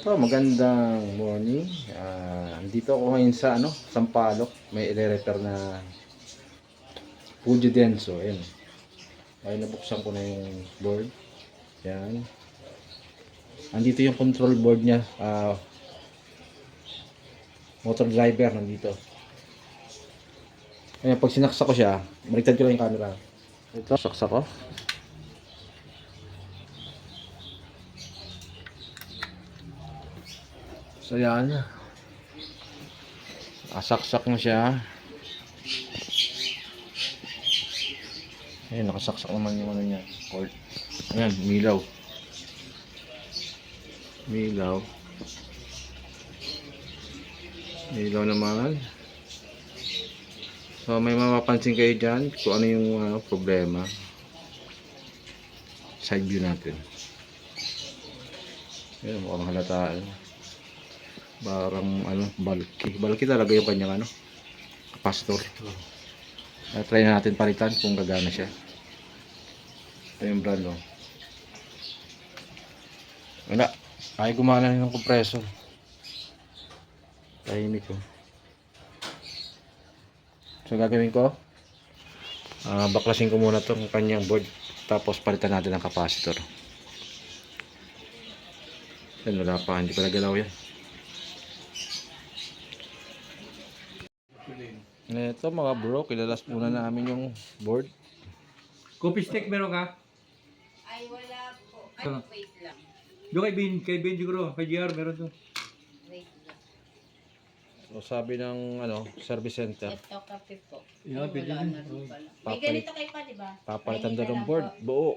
Eto, magandang morning. Dito ako ngayon sa Sampaloc. May i-repair na Fuji Denso. Ayan. Ay, nabuksan ko na yung board. Ayan. Andito yung control board niya. Motor driver nandito. Ayan, pag sinaksak ko siya, baliktad ko lang yung camera. Ito, saksak ko. So yan, nakasaksak na siya. Ayan, nakasaksak naman yung ano niya, cord. Ayan, milaw. Milaw. Milaw naman. So may mapapansin kayo dyan kung ano yung problema. Side view natin. Ayan, mukhang halata. Parang bulky. Bulky talaga yung kanyang capacitor. Try natin palitan kung gagana siya. Ito yung brand, oh. Wala. Ay gumana ng compressor. Tahimik, oh. So gagawin ko, baklasin ko muna itong kanyang board. Tapos palitan natin ang capacitor. Yan, wala pa. Hindi pa nagalaw yan. Ito mga bro, kilalas muna namin yung board. Coffee stick meron ka? Ay, wala po. Ay, wait lang. Doon kay Ben siguro, kay JR meron to. Wait lang. So sabi ng service center, Ito, kape po. Yeah, Ay, pwede wala din. na rin pala. May Papalit- ganito kayo pa, di ba? papalitan Ay, daw isa ng lang board, po. buo.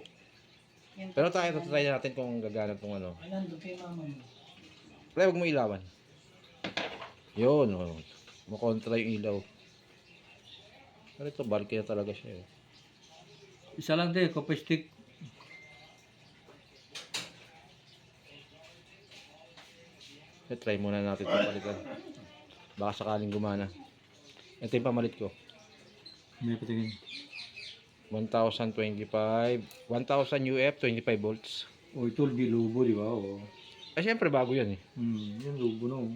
Yung Pero tayo, try natin kung gagana itong Ay, nandun kay mama mo. Pre, huwag mo ilawan. Yun, makontra yung ilaw. Pero ito, bulky na talaga siya. Isa lang din, coffee stick. Try muna natin ito palitan. Baka sakaling gumana. Ito yung pamalit ko. May patingin. 1025, 1000 UF, 25 volts. O ito, di lubo, di ba? O. Ay, syempre bago yan eh. Yung lubo no.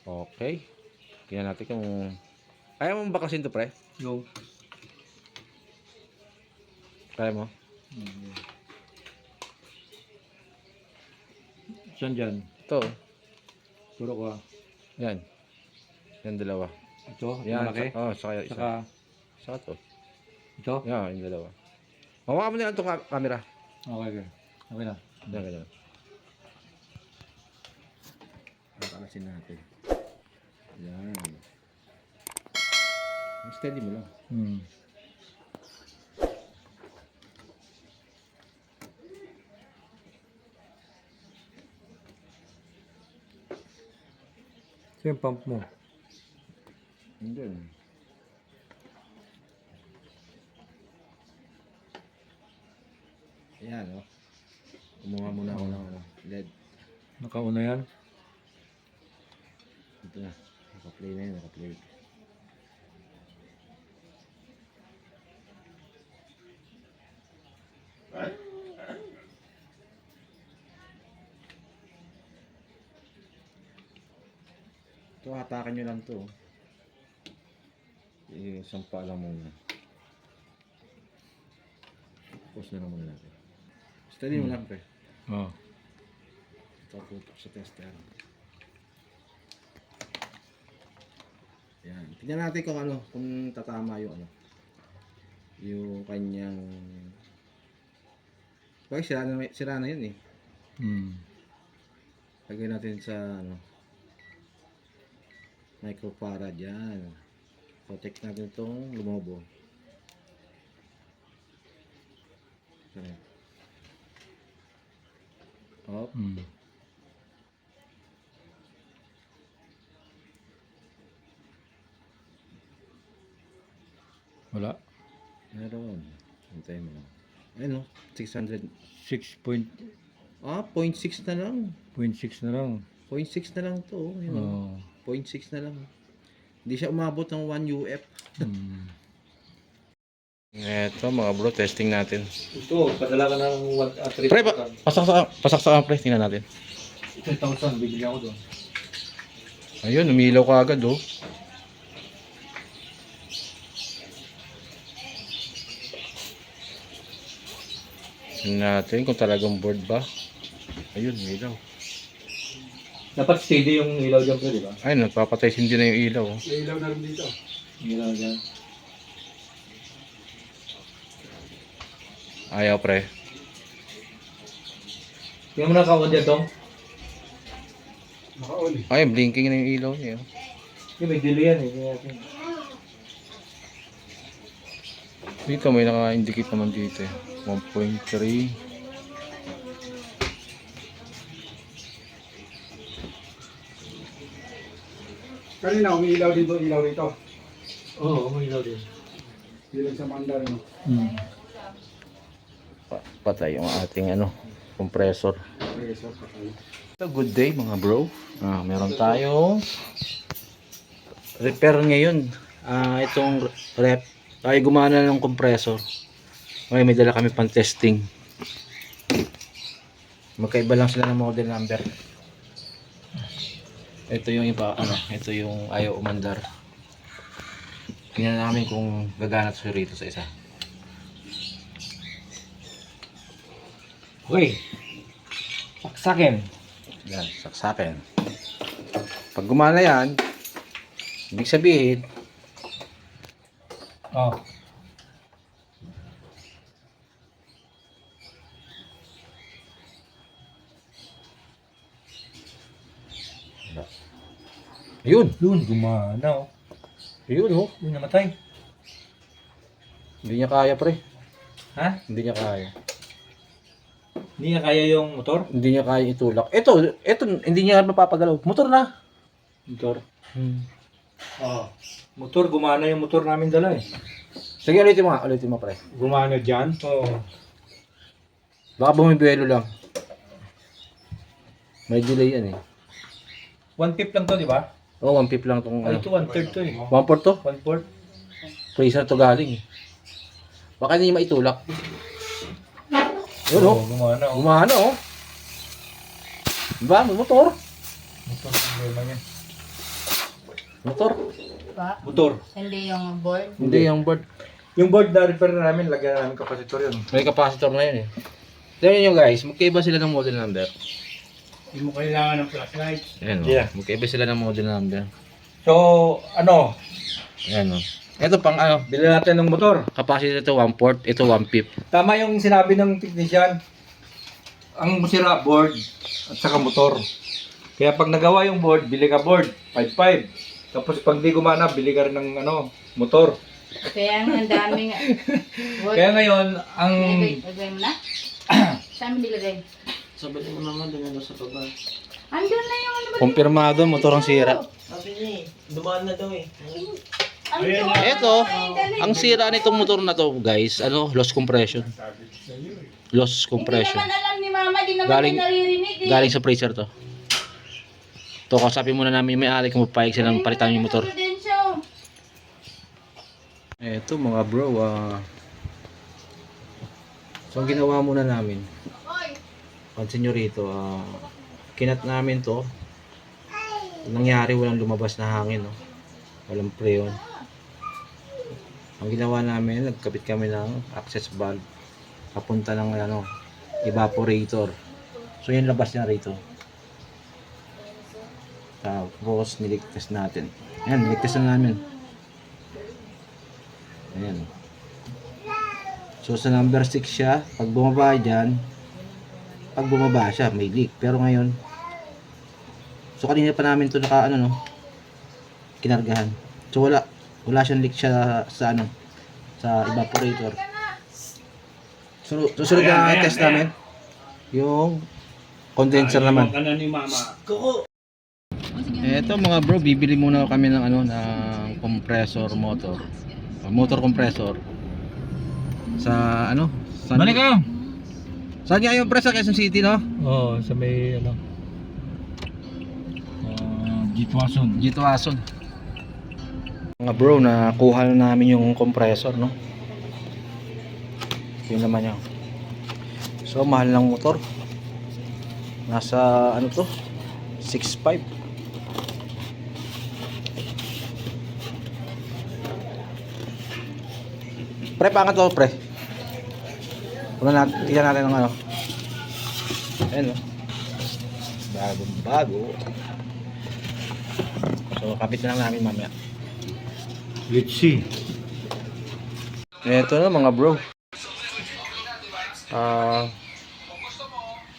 Okay. Tingnan natin kung... Kaya mo baklasin to, pre? Yung. Kaya mo? Saan dyan? Ito. Turo ko ha. Yan. Yan dalawa. Ito, Yan. malaki. Saka isa. Saka, Saka to. ito. Yan, yung dalawa. Mawakan mo na lang itong camera. Okay, okay. Okay na. Yan, ganyan. Pakalasin natin. Yan. Steady mo lang. Ito yung pump mo. Hindi. Ayan, oh. Kumuha muna ako ng LED. Nakauna yan. Ito na. Naka-play na yun. Naka-play. Ito, hatakan nyo lang to. Sampa lang muna. Pause na lang muna natin. Steady mo lang, pre. Oo. Ito, putok sa tester. Yan. Tingnan natin kung tatama yung yung kanyang... Bakit sira na yun eh. Lagay natin sa microfarad yan. Protect natin itong lumobo. Okay. Hop. Wala. Meron. Hintay mo. Ayun, 600. 6.6 0.6 na lang. na lang. 0.6 na lang to. Ayun, Oo. 0.6 na lang. Hindi siya umabot ng 1 UF. Eto mga bro, testing natin. Ito, padala ka ng Pre, pasak sa pre, tingnan natin. 3,000, bibili ako doon. Ayun, umilaw ka agad oh. Tingnan natin kung talagang board ba. Ayun, umilaw. Dapat steady yung ilaw dyan pre, di ba? Ay, nagpapatay hindi na yung ilaw oh. May ilaw na rin dito. Ilaw dyan. Ayaw pre. Tingnan mo na ka-on dyan tong. Naka-on eh. Ay, blinking na yung ilaw niya. Yung may delay yan eh. Tingnan natin. Dito may naka-indicate naman dito eh. 1.3. Kanina, umiilaw dito, ilaw dito. Oo, may ilaw din. Bilang sa mandar, no? Patay yung ating ano, compressor. Pressure pa tayo. So, good day mga bro. Meron tayong repair ngayon. Itong rep. Tayo gumana ng compressor. Okay, may dala kami pang testing. Magkaiba lang sila ng model number. Ito yung iba, ito yung ayaw umandar. Tingnan namin kung gagana ito rito sa isa. Okay. Saksakin. Yan, saksakin. Pag gumana yan, ibig sabihin, Oh. yun, Yun, gumana oh. yun oh. Yun, namatay. Hindi niya kaya pre. Ha? Hindi niya kaya. Hindi niya kaya yung motor? Hindi niya kaya itulak. Ito, hindi niya mapapagalaw. Motor na. Motor? Oo. Motor, gumana yung motor namin dala eh. Sige, ulitin mo pre. Gumana dyan? Oo. Baka bumibuelo lang. May delay yan eh. 1/5 lang to, di ba? Oh, 1/5 lang tong Ay, ano. ito 1/3 to eh. 1/4 to? 1/4? Freezer to galing eh. Baka hindi niya maitulak. Yun oh. Gumana oh. Gumana oh. Diba? May motor. Motor ang problema niya. Motor. Pa? Motor. Hindi yung board. Hindi yung board. Yung board na repair namin, lagyan namin kapasitor yun. May capacitor na yun eh. Tignan nyo guys, magkaiba sila ng model number. Hindi mo kailangan ng flashlight. Ayan o. Yeah. Magkaiba sila ng model number. So, ano, Ayan o. Ito pang ano, bilhin natin ng motor. capacitor ito 1/4, ito 1/5. Tama yung sinabi ng technician. Ang sira, board at saka motor. Kaya pag nagawa yung board, bili ka board, 5/5. Tapos pag di gumana, bili ka rin ng ano, motor. Kaya nga ang daming board. Kaya ngayon, ang Lagay mo na? Saan mo nilagay? Sabi ni mama doon sa baba. Andun na yung ano ba? Kumpirmado, motor ang sira. Sabi niya eh, dumaan na daw eh. Andun. Ito, ang sira nitong motor na to guys, ano, loss compression. Loss Hindi compression. naman alam ni mama, di naman Galing- niya naririnig eh. Galing sa freezer to. To, kausapin muna namin yung may-ari kung mapayag silang palitan yung motor. Prudensyo. Eto mga bro, so ang ginawa muna namin, pansin nyo rito, kinat namin to. Nangyari, walang lumabas na hangin, no? Walang preon. Ang ginawa namin, nagkabit kami ng access valve papunta ng ano, evaporator. So yung labas niya rito. Tapos niligtas natin. Ayan, niligtas na namin. Ayan. So sa number 6 siya, pag bumaba dyan, pag bumaba siya, may leak. Pero ngayon, so kanina pa namin ito naka ano no, kinargahan. So wala siyang leak siya sa ano, sa evaporator. So susunod na test namin yung condenser naman. Ni mama. Eto mga bro, bibili muna kami ng ano, ng compressor motor. Motor compressor. Sa ano? balik kayo! Saan nga yung press sa Quezon City, no? Oo, sa may ano, Gitwason. Dito ason. Mga bro, nakuha na namin yung compressor, no? Yun naman yan. So, mahal ng motor. Nasa, ano to? 6.5. Pre, pangat to, pre. Tingnan natin ng ano. Ayan, no? Bagong bago. So, kapit na lang namin mamaya. Let's see. Ito na mga bro.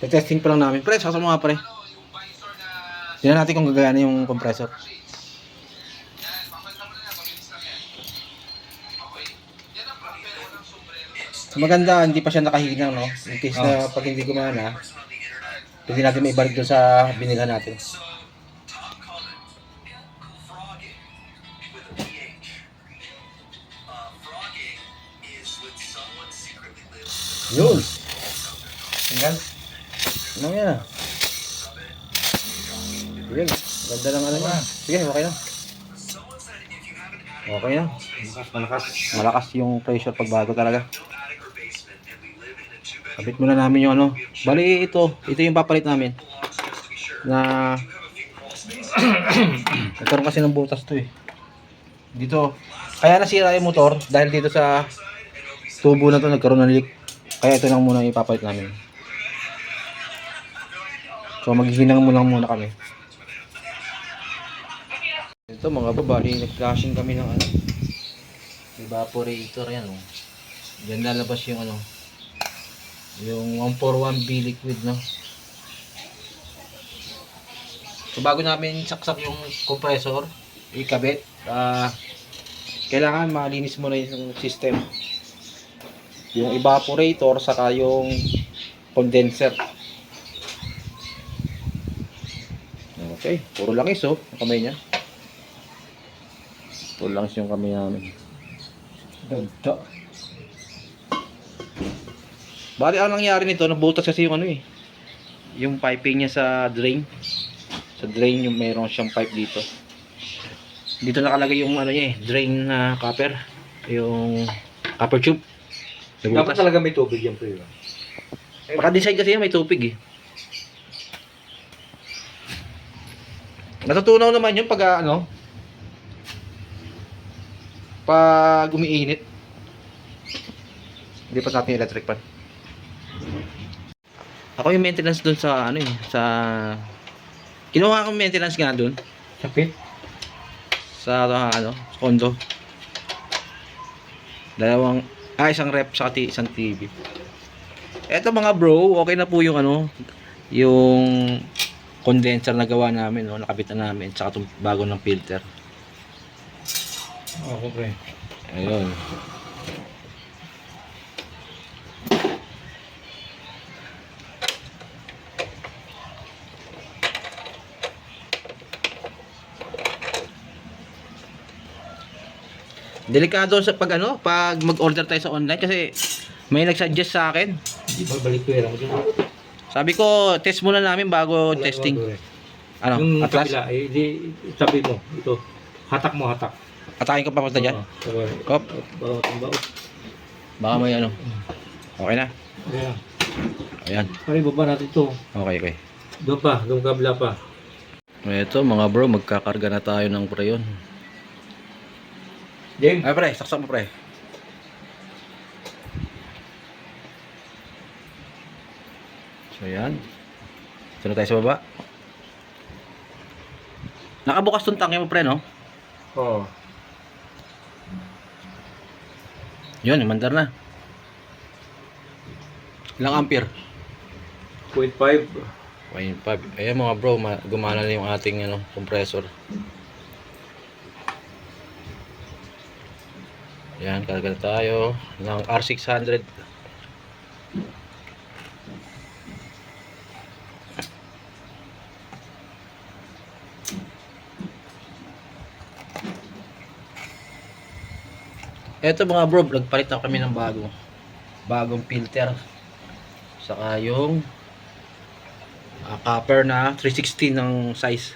Testing pa lang namin. Pre, sasa mo nga pre. Tingnan natin kung gagana yung compressor. Maganda, hindi pa siya nakahinang, no? In case na pag hindi gumana, pwede natin may ibalik doon sa binilhan natin. Yun! Tingnan. Ano yan ah? Yun, ganda lang ano yan. Sige, okay na. Okay na. Malakas yung pressure pag bago talaga. Kapit muna namin yung ano. Bali ito yung papalit namin. Na nagkaroon kasi ng butas to eh. Dito. Kaya nasira yung motor dahil dito sa tubo na to nagkaroon ng leak. Kaya ito lang muna ipapalit namin. So maghihinang muna kami. Ito mga babali, nag-flashing kami ng ano, evaporator yan oh. Diyan lalabas yung ano, yung 141B liquid no. So bago namin saksak yung compressor, ikabit, kailangan malinis muna yung system. Yung evaporator saka yung condenser. Okay, puro langis oh, ang kamay niya. Puro langis yung kamay namin. Ganda. Bali ang nangyari nito, nabutas kasi yung ano eh. Yung piping niya sa drain. Sa drain yung mayroon siyang pipe dito. Dito nakalagay yung ano niya eh, drain na copper. Yung copper tube. Dapat Nabutas. talaga may tubig yan, pre. Maka-decide kasi yan, may tubig eh. Natutunaw naman yun pag ano, pag umiinit. Hindi pa natin electric pan. Ako yung maintenance dun sa ano eh, sa kinuha akong maintenance nga dun Sapit? sa ano, sa condo. Isang rep sa isang TV. Eto mga bro, okay na po yung ano, yung condenser na gawa namin, no, nakabit na namin, tsaka itong bago ng filter. Oo, pre. Ayun. Delikado sa pag ano, pag mag-order tayo sa online kasi may nag-suggest sa akin. Di ba balik pera mo dyan? Sabi ko, test muna namin bago testing. Ano? Yung Atlas? kabila, eh, di, sabi mo, ito. Hatak mo, hatak. Atakin ko pa punta dyan? Oo. Kop, Baot, baot. baka may ano. Okay na? Ayan. Ayan. Pare, baba natin ito. Okay, okay. Doon pa, doon kabila pa. Ito mga bro, magkakarga na tayo ng preyon. James, Ay pre, saksak mo pre. So yan. Ito na tayo sa baba. Nakabukas tong tangke mo pre, no? Oo. Yun, mandar na. Ilang ampere? 0.5. 0.5. Ayan mga bro, gumana na yung ating ano, compressor. Yan, karga na tayo ng R600. Eto mga bro, nagpalit na kami ng bagong filter. Saka yung copper na 360 ng size.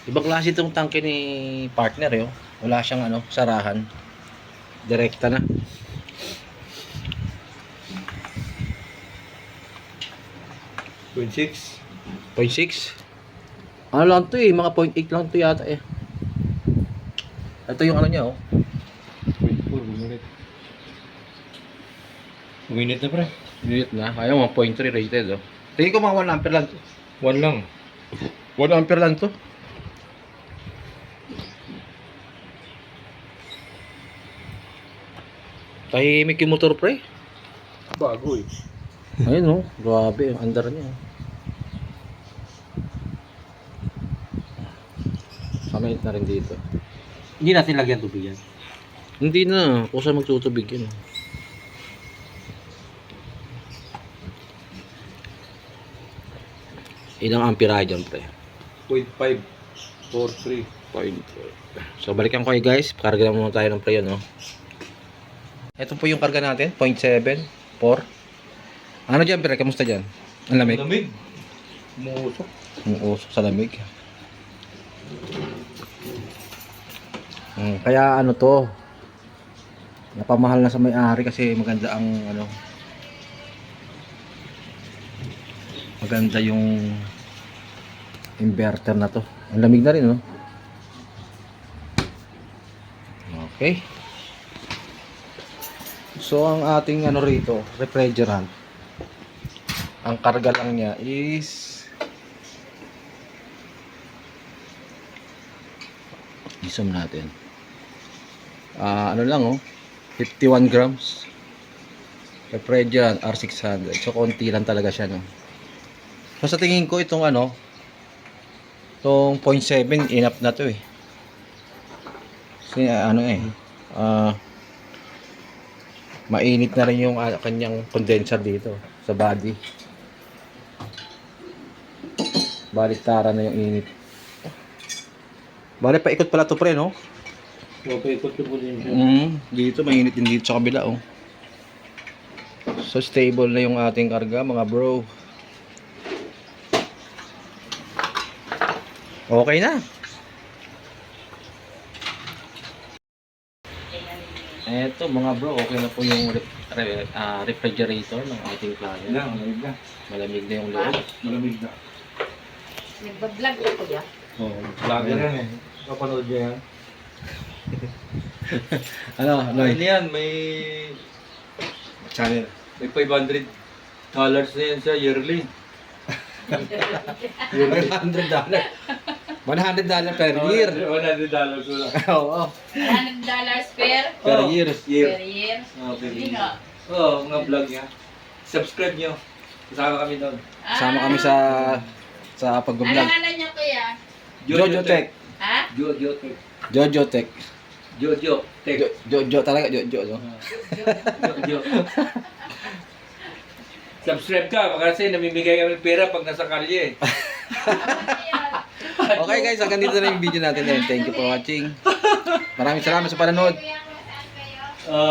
Ibang klase itong tangke ni partner eh. Oh. Wala siyang ano, sarahan. Direkta na. 0.6. 0.6. Ano lang to eh, mga 0.8 lang to yata eh. Ito yung ano niya oh. 0.4, bumilit. Buminit na pre. Unit na. Ayaw mga 0.3 rated oh. Tingin ko mga 1 ampere lang to. 1 lang. 1 ampere lang to. Tahimik yung motor pre. Bago eh. Ayun oh, grabe, ang andar niya. Kamait na rin dito. Hindi natin lagyan tubig yan. Hindi na, kung saan magtutubig yun. Ilang ampere dyan pre? 0.5. 4.3. So balikan ko kayo guys, karga na muna tayo ng pre yun no. Ito po yung karga natin, 0.7, 4. Ano dyan pre, kamusta dyan? Ang lamig? Lamig. Umusok. Umuusok sa lamig. Kaya ano to, napamahal na sa may-ari kasi maganda ang ano, maganda yung inverter na to. Ang lamig na rin no. Okay. So ang ating ano rito, refrigerant, ang karga lang niya is isum natin. Ano lang oh, 51 grams. Refrigerant R600. So konti lang talaga siya no. So sa tingin ko itong ano, itong 0.7 enough na to eh. Kasi ano eh, mainit na rin yung kanyang condenser dito sa body. Baliktaran na yung init. Bale, paikot pala to pre, no? Paikot ko po din. Dito, mainit din dito sa kabila, oh. So, stable na yung ating karga, mga bro. Okay na. Eto, mga bro, okay na po yung refrigerator ng ating client. Malamig na. Malamig na yung loob. Malamig na. Nagbablog na kuya. Oo, vlogger yan eh. Kapanood niya yan. Ano, Ano yan, may channel. $500 na yan siya yearly. $100. $100 per year. $100 wala. Oo. $100 per Per year. per year. Oh, per Hindi year. nga. Oo, mga vlog niya. Subscribe nyo. Kasama kami doon. Kasama kami sa pag-vlog. Ano nga niya kuya? Jojo Tech. Ha? Jojo Tech. Jojo Tech. Jojo Tech. Jojo talaga, Jojo. No? Jojo. Subscribe ka kasi namimigay kami pera pag nasa kalye. Okay guys, hanggang dito na yung video natin. Thank you for watching. Maraming salamat sa panonood. Kuya, kung saan kayo?